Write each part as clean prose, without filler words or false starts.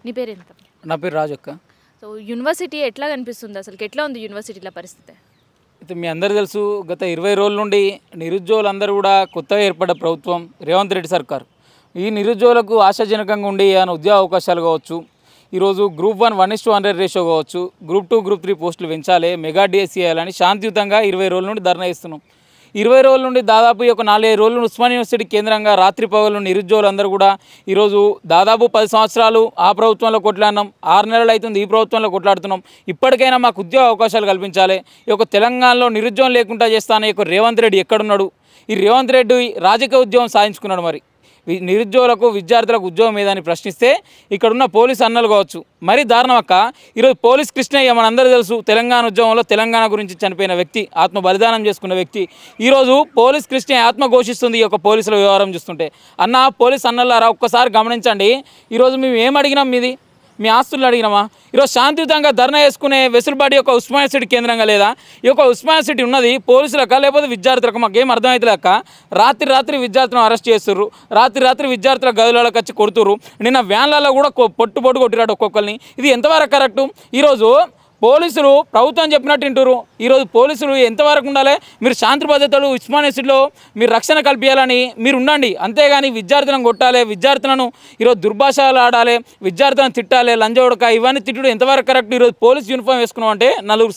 నీ పేరు ఎంత? నా పేరు రాజు అక్క. సో యూనివర్సిటీ ఎట్లా కనిపిస్తుంది, అసలు ఎట్లా ఉంది యూనివర్సిటీల పరిస్థితి? అయితే మీ అందరూ తెలుసు, గత 20 రోజుల నుండి నిరుద్యోగులందరూ కూడా కొత్తగా ఏర్పడ్డ ప్రభుత్వం రేవంత్ రెడ్డి సర్కార్. ఈ నిరుద్యోగులకు ఆశాజనకంగా ఉండి ఏమైనా ఉద్యోగ అవకాశాలు కావచ్చు, ఈరోజు గ్రూప్ 1 1:100 రేషియో కావచ్చు, గ్రూప్ 2 గ్రూప్ 3 పోస్టులు పెంచాలి, మెగా డిఎస్సీ చేయాలని శాంతియుతంగా 20 రోజుల నుండి ధర్నా ఇస్తున్నాం. 20 రోజుల నుండి దాదాపు ఒక 4-5 రోజులు ఉస్మానియా యూనివర్సిటీ కేంద్రంగా రాత్రి పగలు నిరుద్యోగులందరూ కూడా ఈరోజు దాదాపు 10 సంవత్సరాలు ఆ ప్రభుత్వంలో కొట్లాడినాం, 6 నెలలు అవుతుంది ఈ ప్రభుత్వంలో కొట్లాడుతున్నాం. ఇప్పటికైనా మాకు ఉద్యోగ అవకాశాలు కల్పించాలి. ఈ యొక్క తెలంగాణలో నిరుద్యోగం లేకుండా చేస్తాను. ఈ యొక్క రేవంత్ రెడ్డి ఎక్కడున్నాడు? ఈ రేవంత్ రెడ్డి రాజకీయ ఉద్యోగం సాధించుకున్నాడు. మరి నిరుద్యోగులకు విద్యార్థులకు ఉద్యోగం ఏదని ప్రశ్నిస్తే ఇక్కడున్న పోలీసు అన్నలు కావచ్చు, మరీ దారుణం అక్క. ఈరోజు పోలీస్ కృష్ణయ్య మనందరూ తెలుసు, తెలంగాణ ఉద్యమంలో తెలంగాణ గురించి చనిపోయిన వ్యక్తి, ఆత్మ బలిదానం చేసుకున్న వ్యక్తి. ఈరోజు పోలీస్ కృష్ణయ్య ఆత్మ ఘోషిస్తుంది ఈ యొక్క పోలీసుల వ్యవహారం చూస్తుంటే. అన్న పోలీస్ అన్నలారా ఒక్కసారి గమనించండి. ఈరోజు మేము ఏం అడిగినాం? మీ ఆస్తులు అడిగినామా? ఈరోజు శాంతియుతంగా ధర్నా చేసుకునే వెసులుబాటు యొక్క ఉస్మానియా సిటీ కేంద్రంగా లేదా? ఈ యొక్క ఉస్మానియా సిటీ ఉన్నది పోలీసులక లేకపోతే విద్యార్థులకు? మాకేం అర్థమవుతలేక రాత్రి విద్యార్థులను అరెస్ట్ చేస్తుర్రు, రాత్రి విద్యార్థుల గదులకు వచ్చి కొడుతుర్రు. నిన్న వ్యాన్లలో కూడా పొట్టు కొట్టిరాడు ఒక్కొక్కరిని. ఇది ఎంతవరకు కరెక్టు? ఈరోజు పోలీసులు ప్రభుత్వం చెప్పినట్టు వింటారు. ఈరోజు పోలీసులు ఎంతవరకు ఉండాలి? మీరు శాంతి భద్రతలు ఉస్మానియా సిటీలో మీరు రక్షణ కల్పించాలని మీరు ఉండండి, అంతేగాని విద్యార్థులను కొట్టాలి, విద్యార్థులను ఈరోజు దుర్భాషలు ఆడాలి, విద్యార్థులను తిట్టాలి, లంజోడక ఇవన్నీ తిట్టడం ఎంతవరకు కరెక్ట్? ఈరోజు పోలీస్ యూనిఫామ్ వేసుకున్నాం అంటే నలుగురు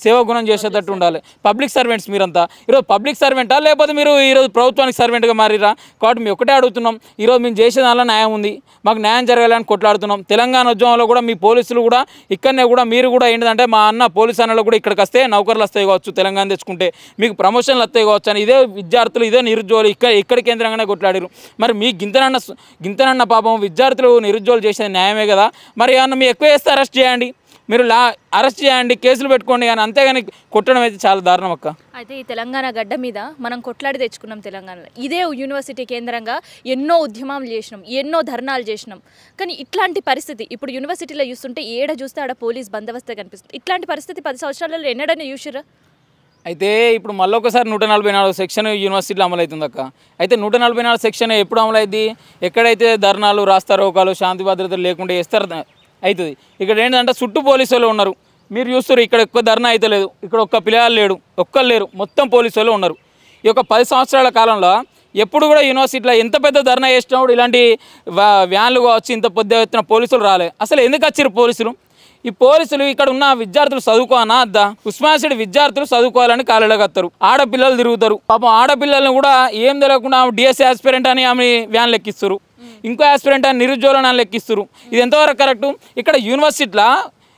సేవ గుణం చేసేటట్టు ఉండాలి. పబ్లిక్ సర్వెంట్స్ మీరంతా. ఈరోజు పబ్లిక్ సర్వెంటా లేకపోతే మీరు ఈరోజు ప్రభుత్వానికి సర్వెంట్గా మారిరా? కాబట్టి మేము ఒకటే అడుగుతున్నాం, ఈరోజు మేము చేసే దానిలో న్యాయం ఉంది, మాకు న్యాయం జరగాలని కొట్లాడుతున్నాం. తెలంగాణ ఉద్యమంలో కూడా మీ పోలీసులు కూడా ఇక్కడనే కూడా మీరు కూడా ఏంటంటే మా అన్న పోలీసు అన్నలు కూడా ఇక్కడికి వస్తే నౌకర్లు వస్తాయి కావచ్చు, తెలంగాణ తెచ్చుకుంటే మీకు ప్రమోషన్లు వస్తాయి కావచ్చు అని ఇదే విద్యార్థులు ఇదే నిరుద్యోగులు ఇక్కడ కేంద్రంగానే కొట్లాడారు. మరి మీ గింతనన్న పాపం విద్యార్థులు నిరుద్యోగులు చేసేది న్యాయమే కదా? మరి ఏమన్నా మీ ఎక్కువ చేస్తే అరెస్ట్ చేయండి, మీరు అరెస్ట్ చేయండి, కేసులు పెట్టుకోండి, కానీ అంతేగాని కొట్టడం అయితే చాలా దారుణం అక్క. అయితే ఈ తెలంగాణ గడ్డ మీద మనం కొట్లాడి తెచ్చుకున్నాం తెలంగాణలో. ఇదే యూనివర్సిటీ కేంద్రంగా ఎన్నో ఉద్యమాలు చేసినాం, ఎన్నో ధర్నాలు చేసినాం. కానీ ఇట్లాంటి పరిస్థితి ఇప్పుడు యూనివర్సిటీలో చూస్తుంటే ఏడ చూస్తే ఆడ పోలీస్ బందోబస్తే కనిపిస్తుంది. ఇట్లాంటి పరిస్థితి 10 సంవత్సరాలలో ఎన్నడైనా చూసిరా? అయితే ఇప్పుడు మళ్ళీ ఒకసారి 144 సెక్షన్ యూనివర్సిటీలో అమలవుతుంది అక్క. అయితే 144 సెక్షన్ ఎప్పుడు అమలైద్ది? ఎక్కడైతే ధర్నాలు రాస్తారోకాలు శాంతి భద్రతలు లేకుండా చేస్తారు అవుతుంది. ఇక్కడ ఏంటంటే చుట్టూ పోలీసు వాళ్ళు ఉన్నారు. మీరు చూస్తారు ఇక్కడ ఎక్కువ ధర్నా అయితే లేదు, ఇక్కడ ఒక్క పిల్లలు లేడు, ఒక్కరు లేరు, మొత్తం పోలీసు వాళ్ళు ఉన్నారు. ఈ యొక్క 10 సంవత్సరాల కాలంలో ఎప్పుడు కూడా యూనివర్సిటీలో ఎంత పెద్ద ధర్నా చేసినప్పుడు ఇలాంటి వ్యాన్లు వచ్చి ఇంత పెద్ద ఎత్తున పోలీసులు రాలే. అసలు ఎందుకు వచ్చారు పోలీసులు? ఈ పోలీసులు ఇక్కడ ఉన్న విద్యార్థులు చదువుకోనా అద్దా? ఉస్మానియా సిటీ విద్యార్థులు చదువుకోవాలని కాలేళ్ళకి వస్తారు, ఆడపిల్లలు తిరుగుతారు. పాపం ఆడపిల్లలను కూడా ఏం తెలియకుండా డిఎస్సీ ఆస్పిరెంట్ అని ఆమె వ్యాన్లు ఎక్కిస్తారు, ఇంకో ఆస్పిరెంట్ అని నిరుద్యోగులను లెక్కిస్తారు. ఇది ఎంతవరకు కరెక్టు? ఇక్కడ యూనివర్సిటీలో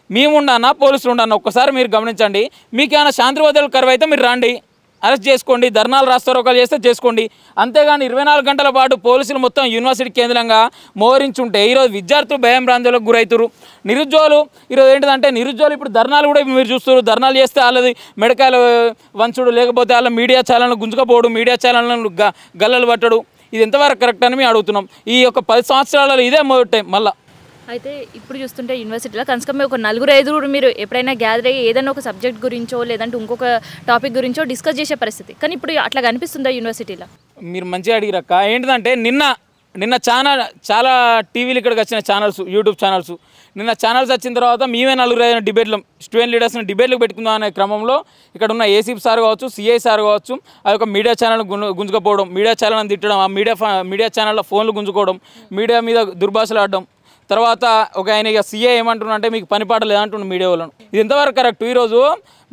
మేము ఉండన్నా పోలీసులు ఉండన్నా ఒక్కసారి మీరు గమనించండి. మీకు ఏమైనా శాంతి భద్రతలు కరువు అయితే మీరు రండి, అరెస్ట్ చేసుకోండి, ధర్నాలు రాస్తారోకాలు చేస్తే చేసుకోండి. అంతేగాని 24 గంటల పాటు పోలీసులు మొత్తం యూనివర్సిటీ కేంద్రంగా మోహరించుంటే ఈరోజు విద్యార్థులు భయం భ్రాంతులకు గురవుతారు. నిరుద్యోగులు ఈరోజు ఏంటంటే నిరుద్యోగులు ఇప్పుడు ధర్నాలు కూడా మీరు చూస్తారు. ధర్నాలు చేస్తే వాళ్ళది మెడకాయలు వంచుడు, లేకపోతే వాళ్ళ మీడియా ఛానల్ను గుంజుకపోవడం, మీడియా ఛానల్ను గల్లలు పట్టడు. ఇది ఎంతవరకు కరెక్ట్ అని మేము అడుగుతున్నాం. ఈ యొక్క 10 సంవత్సరాలలో ఇదే మొదటి టైం మళ్ళీ. అయితే ఇప్పుడు చూస్తుంటే యూనివర్సిటీలో కనీసం ఒక 4-5 మీరు ఎప్పుడైనా గ్యాదర్ అయ్యి ఏదైనా ఒక సబ్జెక్ట్ గురించో లేదంటే ఇంకొక టాపిక్ గురించో డిస్కస్ చేసే పరిస్థితి. కానీ ఇప్పుడు అట్లా కనిపిస్తుందా యూనివర్సిటీలో? మీరు మంచిగా అడిగిరక్క. ఏంటిదంటే నిన్న చాలా టీవీలు ఇక్కడికి వచ్చిన ఛానల్స్, యూట్యూబ్ ఛానల్స్, నిన్న ఛానల్స్ వచ్చిన తర్వాత మేమే 4-5 డిబేట్లు స్టూడెంట్ లీడర్స్ని డిబేట్లు పెట్టుకుందాం అనే క్రమంలో ఇక్కడ ఉన్న ఏసీపీ సార్ కావచ్చు, సిఐ సార్ కావచ్చు, ఆ యొక్క మీడియా ఛానల్ గుంజుకపోవడం, మీడియా ఛానల్ని తిట్టడం, ఆ మీడియా ఛానల్లో ఫోన్లు గుంజుకోవడం, మీడియా మీద దుర్భాషలు ఆడడం. తర్వాత ఒక ఆయన ఇక సీఏ ఏమంటున్నా అంటే మీకు పనిపాట లేదంటున్నాడు మీడియా వాళ్ళను. ఇది ఎంతవరకు కరెక్ట్? ఈరోజు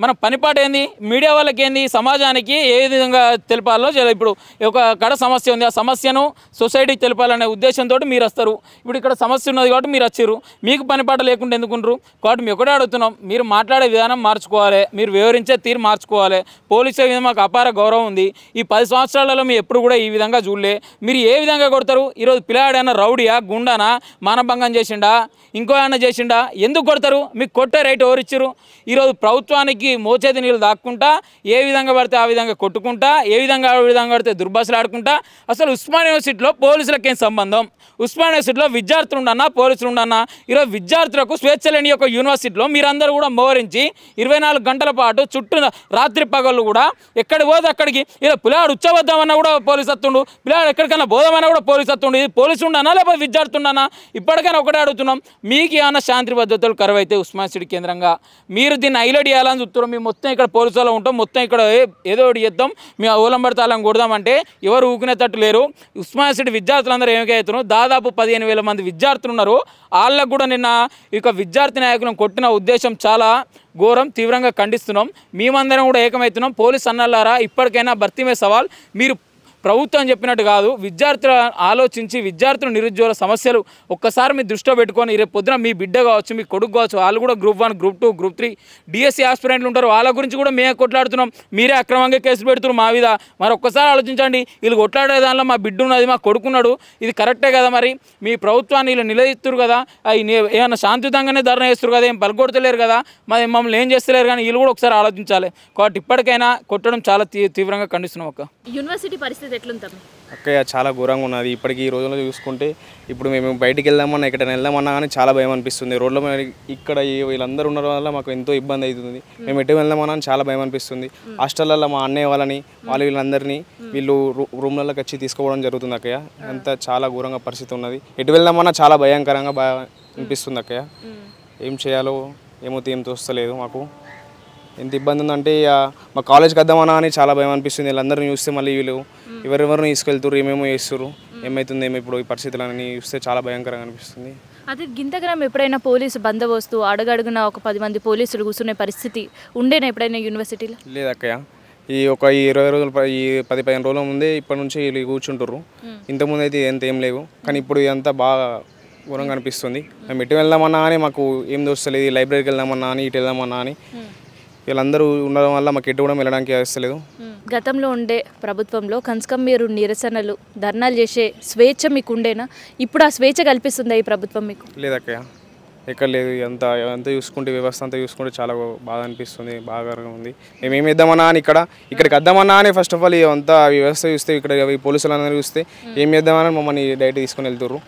మన పనిపాట ఏంది? మీడియా వాళ్ళకి ఏంది? సమాజానికి ఏ విధంగా తెలపాలో ఇప్పుడు ఒక కడ సమస్య ఉంది, ఆ సమస్యను సొసైటీకి తెలపాలనే ఉద్దేశంతో మీరు వస్తారు. ఇప్పుడు ఇక్కడ సమస్య ఉన్నది కాబట్టి మీరు వచ్చారు, మీకు పనిపాట లేకుండా ఎందుకుంటారు? కాబట్టి మేము ఒకటే అడుగుతున్నాం, మీరు మాట్లాడే విధానం మార్చుకోవాలి, మీరు వివరించే తీరు మార్చుకోవాలి. పోలీసుల మీద మాకు అపార గౌరవం ఉంది. ఈ 10 సంవత్సరాలలో మీరు ఎప్పుడు కూడా ఈ విధంగా చూడలే. మీరు ఏ విధంగా కొడతారు? ఈరోజు పిల్లాడైనా రౌడియా, గుండానా, మానభంగం చేసిండా, ఇంకో ఏమైనా చేసిండా? ఎందుకు కొడతారు? మీకు కొట్టే రైట్ ఎవరు ఇచ్చారు? ఈరోజు ప్రభుత్వానికి నోటికి మోచేతి నీళ్ళు దాక్కుంటా ఏ విధంగా పడితే ఆ విధంగా కొట్టుకుంటా ఏ విధంగా పడితే దుర్భాషలు ఆడుకుంటా అసలు ఉస్మానియా యూనివర్సిటీలో పోలీసులకేం సంబంధం? ఉస్మానియా యూనివర్సిటీలో విద్యార్థులు ఉండన్నా పోలీసులు ఉండన్నా ఈరోజు విద్యార్థులకు స్వేచ్ఛ లేని యొక్క యూనివర్సిటీలో మీరందరూ కూడా మోహరించి 24 గంటల పాటు చుట్టూ రాత్రి పగళ్ళు కూడా ఎక్కడికి పోతే అక్కడికి ఇలా పిల్లాడు ఉచ్చబద్దామన్నా కూడా పోలీసు వస్తుండు, పిల్లాడు ఎక్కడికైనా పోదామన్నా కూడా పోలీసు వస్తుండు. ఇది పోలీసు ఉండనా లేకపోతే విద్యార్థి ఉండనా? ఇప్పటికైనా ఒకటే అడుగుతున్నాం, మీకు ఏమైనా శాంతి భద్రతలు కరువైతే ఉస్మానియా యూనివర్సిటీ కేంద్రంగా మీరు దీన్ని హైలైట్ చేయాలని చూస్తున్నాం. మేము మొత్తం ఇక్కడ పోలీసు వాళ్ళు ఉంటాం, మొత్తం ఇక్కడ ఏదో ఒకటి చేద్దాం, మేము ఓలం పడితే అలా కొడదామంటే ఎవరు ఊకునేటట్టు లేరు. ఉస్మానియా యూనివర్సిటీ విద్యార్థులందరూ ఏమికవుతున్నారు, దాదాపు 15,000 మంది విద్యార్థులు ఉన్నారు. వాళ్ళకు కూడా నిన్న ఇక విద్యార్థి నాయకులను కొట్టిన ఉద్దేశం చాలా ఘోరం, తీవ్రంగా ఖండిస్తున్నాం. మేమందరం కూడా ఏకమవుతున్నాం. పోలీస్ అన్నలారా ఇప్పటికైనా భర్తీమే సవాల్, మీరు ప్రభుత్వం చెప్పినట్టు కాదు, విద్యార్థులు ఆలోచించి విద్యార్థులు నిరుద్యోగ సమస్యలు ఒక్కసారి మీ దృష్టిలో పెట్టుకొని రేపు పొద్దున మీ బిడ్డ కావచ్చు మీ కొడుకు కావచ్చు వాళ్ళు కూడా గ్రూప్ 1 గ్రూప్ 2 గ్రూప్ 3 డిఎస్సీ ఆస్పిరెంట్లు ఉంటారు, వాళ్ళ గురించి కూడా మేము కొట్లాడుతున్నాం. మీరే అక్రమంగా కేసులు పెడుతున్నారు మా మీద. మరి ఒక్కసారి ఆలోచించండి, వీళ్ళు కొట్లాడే దానిలో మా బిడ్డ ఉన్నది మా కొడుకున్నాడు, ఇది కరెక్టే కదా? మరి మీ ప్రభుత్వాన్ని వీళ్ళు నిలదీస్తున్నారు కదా, ఏమన్నా శాంతియుతంగానే ధర్నా చేస్తారు కదా, ఏం పలుకొడతలేరు కదా, మరి మమ్మల్ని ఏం చేస్తలేరు కానీ వీళ్ళు కూడా ఒకసారి ఆలోచించాలి. కాబట్టి ఇప్పటికైనా కొట్టడం చాలా తీవ్రంగా ఖండిస్తున్నాం. ఒక యూనివర్సిటీ పరిస్థితి ఎట్లుంటాం అక్కయ్య చాలా ఘోరంగా ఉన్నది. ఇప్పటికి ఈ రోజుల్లో చూసుకుంటే ఇప్పుడు మేము బయటికి వెళ్దామన్నా ఎక్కడైనా వెళ్దామన్నా కానీ చాలా భయం అనిపిస్తుంది. రోడ్ల మీద ఇక్కడ వీళ్ళందరూ ఉండడం వల్ల మాకు ఎంతో ఇబ్బంది అవుతుంది. మేము ఎటు వెళ్దామన్నా చాలా భయం అనిపిస్తుంది. హాస్టల్లో మా అన్నయ్య వాళ్ళని వీళ్ళందరినీ వీళ్ళు రూమ్లలోకి వచ్చి తీసుకోవడం జరుగుతుంది అక్కయ్య. అంతా చాలా ఘోరంగా పరిస్థితి ఉన్నది. ఎటు వెళ్దామన్నా చాలా భయంకరంగా అనిపిస్తుంది అక్కయ్య. ఏం చేయాలో ఏం తోస్తలేదు మాకు. ఎంత ఇబ్బంది ఉందంటే మా కాలేజ్కి వద్దామన్నా అని చాలా భయం అనిపిస్తుంది. వీళ్ళందరినీ చూస్తే మళ్ళీ వీళ్ళు ఎవరెవరిని తీసుకెళ్తారు, ఏమేమో చేస్తారు, ఏమవుతుంది ఇప్పుడు ఈ పరిస్థితులని చూస్తే చాలా భయంకరంగా అనిపిస్తుంది. అదే గింతగ్రామ్ ఎప్పుడైనా పోలీసు బందోబస్తు అడుగడుగున ఒక 10 మంది పోలీసులు కూర్చునే పరిస్థితి ఉండేనా ఎప్పుడైనా యూనివర్సిటీలో? లేదక్కయ్య, ఈ 20 రోజులు ఈ 10-15 రోజుల ముందే ఇప్పటి నుంచి వీళ్ళు కూర్చుంటారు. ఇంతకుముందు అయితే ఎంత ఏం లేవు, కానీ ఇప్పుడు ఇదంతా బాగా ఘోరంగా అనిపిస్తుంది. మేము ఎటు వెళ్దామన్నా అని మాకు ఏం దోస్తలేదు, లైబ్రరీకి వెళ్దామన్నా అని ఇటు వెళ్దామన్నా అని వీళ్ళందరూ ఉండడం వల్ల మాకు ఎటు కూడా వెళ్ళడానికి వస్తలేదు. గతంలో ఉండే ప్రభుత్వంలో కన్స్కం మీరు నిరసనలు ధర్నాలు చేసే స్వేచ్ఛ మీకు ఉండేనా? ఇప్పుడు ఆ స్వేచ్ఛ కల్పిస్తుందా ఈ ప్రభుత్వం మీకు? లేదక్కయ్య, ఎక్కడ లేదు. అంతా చూసుకుంటే వ్యవస్థ అంతా చూసుకుంటే చాలా బాగా అనిపిస్తుంది, బాగా ఉంది. మేము ఏమి చేద్దామన్నా అని ఇక్కడికి వద్దామన్నా అని ఫస్ట్ ఆఫ్ ఆల్ అంతా వ్యవస్థ చూస్తే ఇక్కడ పోలీసులు అందరూ చూస్తే ఏం చేద్దామని మమ్మల్ని డైరెక్ట్ తీసుకుని వెళ్తారు.